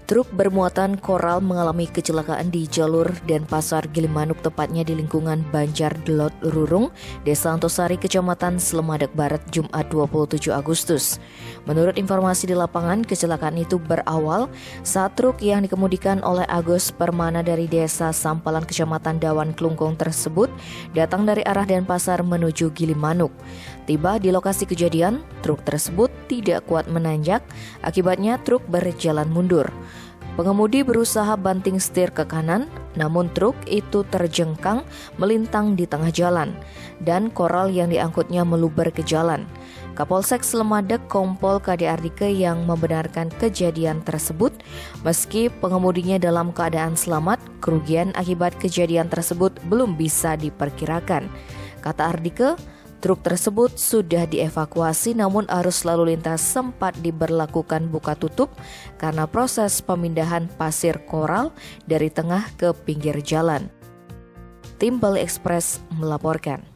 Truk bermuatan koral mengalami kecelakaan di jalur Denpasar Gilimanuk, tepatnya di lingkungan Banjar Delot Rurung, Desa Antosari, Kecamatan Selemadeg Barat, Jumat 27 Agustus. Menurut informasi di lapangan, kecelakaan itu berawal saat truk yang dikemudikan oleh Agus Permana dari Desa Sampalan, Kecamatan Dawan Klungkung tersebut datang dari arah Denpasar menuju Gilimanuk. Tiba di lokasi kejadian, truk tersebut tidak kuat menanjak, akibatnya truk berjalan mundur. Pengemudi berusaha banting setir ke kanan, namun truk itu terjengkang melintang di tengah jalan, dan koral yang diangkutnya meluber ke jalan. Kapolsek Selemadeg Kompol KD Ardike yang membenarkan kejadian tersebut. Meski pengemudinya dalam keadaan selamat, kerugian akibat kejadian tersebut belum bisa diperkirakan. Kata Ardike, truk tersebut sudah dievakuasi, namun arus lalu lintas sempat diberlakukan buka tutup karena proses pemindahan pasir koral dari tengah ke pinggir jalan. Tim Bali Express melaporkan.